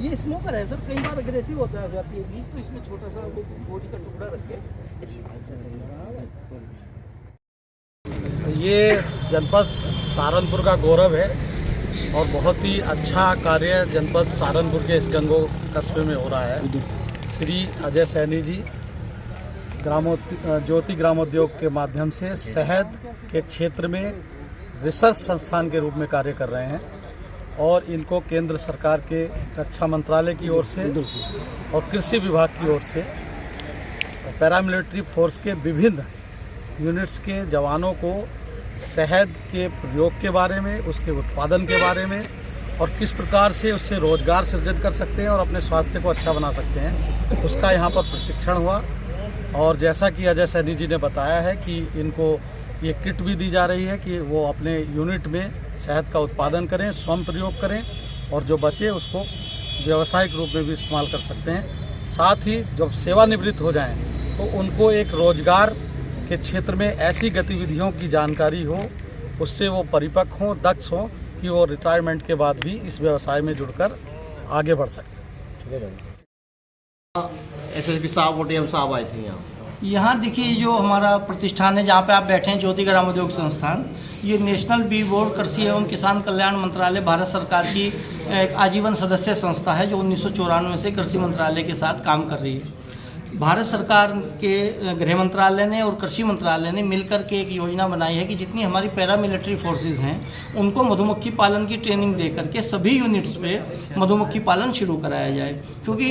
ये स्मोकर है सर, कई बार अग्रेसिव होता है जाती है बीज, तो इसमें छोटा सा वो बोरी का टुकड़ा रखे। ये जनपद सहारनपुर का गौरव है और बहुत ही अच्छा कार्य जनपद सहारनपुर के इस गंगो कस्बे में हो रहा है। श्री अजय सैनी जी ज्योति ग्रामोद्योग के माध्यम से शहद के क्षेत्र में रिसर्च संस्थान के रूप में कार्य कर रहे हैं और इनको केंद्र सरकार के रक्षा मंत्रालय की ओर से और कृषि विभाग की ओर से पैरामिलिट्री फोर्स के विभिन्न यूनिट्स के जवानों को शहद के प्रयोग के बारे में, उसके उत्पादन के बारे में और किस प्रकार से उससे रोजगार सृजन कर सकते हैं और अपने स्वास्थ्य को अच्छा बना सकते हैं, उसका यहाँ पर प्रशिक्षण हुआ। और जैसा कि अजय सैनी जी ने बताया है कि इनको ये किट भी दी जा रही है कि वो अपने यूनिट में शहद का उत्पादन करें, स्वयं प्रयोग करें और जो बचे उसको व्यावसायिक रूप में भी इस्तेमाल कर सकते हैं। साथ ही जब सेवानिवृत्त हो जाएं तो उनको एक रोजगार के क्षेत्र में ऐसी गतिविधियों की जानकारी हो, उससे वो परिपक्व हों, दक्ष हों कि वो रिटायरमेंट के बाद भी इस व्यवसाय में जुड़कर आगे बढ़ सकें। एसएसपी साहब और डीएम साहब आए थे यहाँ देखिए जो हमारा प्रतिष्ठान है जहाँ पे आप बैठे हैं, ज्योति ग्रामोद्योग संस्थान, ये नेशनल बी बोर्ड कृषि एवं किसान कल्याण मंत्रालय भारत सरकार की एक आजीवन सदस्य संस्था है जो 1994 से कृषि मंत्रालय के साथ काम कर रही है। भारत सरकार के गृह मंत्रालय ने और कृषि मंत्रालय ने मिलकर के एक योजना बनाई है कि जितनी हमारी पैरामिलिट्री फोर्सेस हैं उनको मधुमक्खी पालन की ट्रेनिंग दे करके सभी यूनिट्स पे मधुमक्खी पालन शुरू कराया जाए, क्योंकि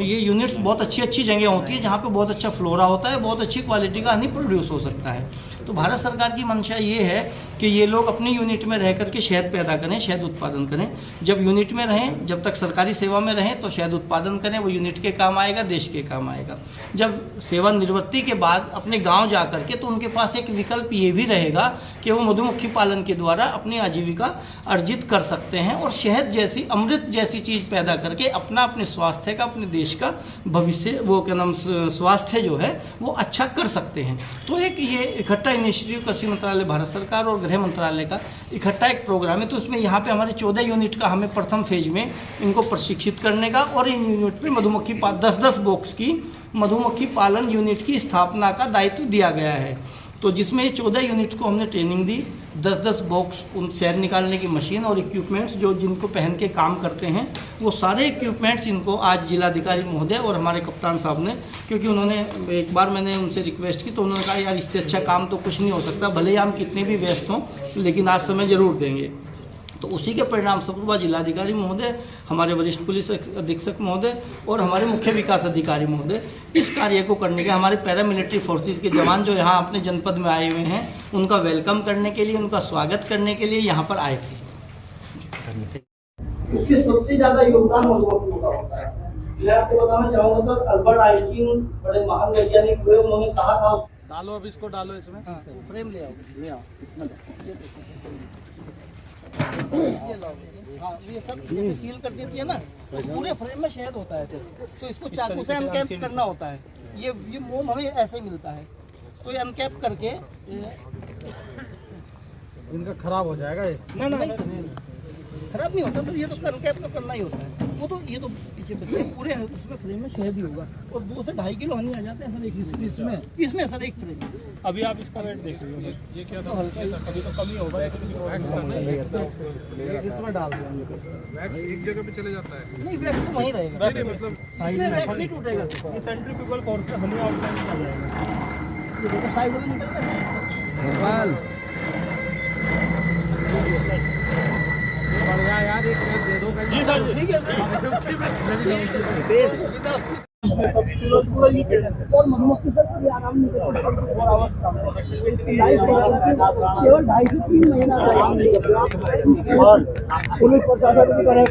ये यूनिट्स बहुत अच्छी जगह होती है जहाँ पे बहुत अच्छा फ्लोरा होता है, बहुत अच्छी क्वालिटी का हनी प्रोड्यूस हो सकता है। तो भारत सरकार की मंशा ये है कि ये लोग अपनी यूनिट में रह करके शहद पैदा करें, शहद उत्पादन करें। जब यूनिट में रहें, जब तक सरकारी सेवा में रहें तो शहद उत्पादन करें, वो यूनिट के काम आएगा, देश के काम आएगा। जब सेवानिवृत्ति के बाद अपने गांव जा करके तो उनके पास एक विकल्प ये भी रहेगा कि वो मधुमक्खी पालन के द्वारा अपनी आजीविका अर्जित कर सकते हैं और शहद जैसी अमृत जैसी चीज़ पैदा करके अपने स्वास्थ्य का, अपने देश का भविष्य, वो क्या नाम, स्वास्थ्य जो है वो अच्छा कर सकते हैं। तो एक ये इकट्ठा इनिशिएटिव कृषि मंत्रालय भारत सरकार और गृह मंत्रालय का इकट्ठा एक प्रोग्राम है। तो इसमें यहाँ पे हमारे 14 यूनिट का हमें प्रथम फेज में इनको प्रशिक्षित करने का और इन यूनिट पे मधुमक्खी 10-10 बॉक्स की मधुमक्खी पालन यूनिट की स्थापना का दायित्व दिया गया है। तो जिसमें 14 यूनिट्स को हमने ट्रेनिंग दी, 10-10 बॉक्स, उन शहद निकालने की मशीन और इक्विपमेंट्स जो जिनको पहन के काम करते हैं, वो सारे इक्विपमेंट्स इनको आज जिलाधिकारी महोदय और हमारे कप्तान साहब ने, क्योंकि उन्होंने एक बार मैंने उनसे रिक्वेस्ट की तो उन्होंने कहा यार इससे अच्छा काम तो कुछ नहीं हो सकता, भले ही हम कितने भी व्यस्त हों लेकिन आज समय ज़रूर देंगे। तो उसी के परिणाम स्वरूप जिलाधिकारी महोदय, हमारे वरिष्ठ पुलिस अधीक्षक महोदय और हमारे मुख्य विकास अधिकारी महोदय इस कार्य को करने के, हमारे पैरामिलिट्री फोर्सेस के जवान जो यहाँ अपने जनपद में आए हुए हैं उनका वेलकम करने के लिए, उनका स्वागत करने के लिए यहाँ पर आए थे। इससे सबसे ज़्यादा योगदान मधुमक्खियों का होता है। मैं आपको बताना चाहूँगा सर, अल्बर्ट आइंस्टीन बड़े महान वैज्ञानिक हुए, उन्होंने कहा था, डालो अब इसको, डालो इसमें, फ्रेम ले आओ, इसमें ये लो, हाँ ये सब जैसे सील कर देती है ना, तो पूरे फ्रेम में शहद होता है सर। तो इसको चाकू से अनकैप करना होता है। ये मोम हमें ऐसे मिलता है, तो ये अनकैप करके इनका खराब हो जाएगा ये। नहीं खराब नहीं होता सर, ये तो अनकैप का करना ही होता है। वो तो ये तो पीछे बच्चे पूरे उसमें फ्रेम में शहद ही होगा और 2 से 2.5 किलो हनी आ जाते हैं सर एक इसमें सर एक फ्रेम। अभी आप इसका रेट देख लीजिए, ये क्या था, कभी तो कम ही होगा, इसमें डाल देंगे, वैक्स एक जगह पे चले जाता है। नहीं वैक्स तो वहीं रहेगा, मतलब इसमें वैक्स नहीं टूटेगा सर। ये सेंट्रीफ्यूगल फोर्स से हमें आउटलाइन किया जाएगा। ये देखो साइड में निकल रहा है। बढ़िया यार, एक दे दो जी सर, ठीक है और मधुमक्खी पर आराम नहीं केवल 2.5 से 3 महीना पुलिस प्रशासन की तरह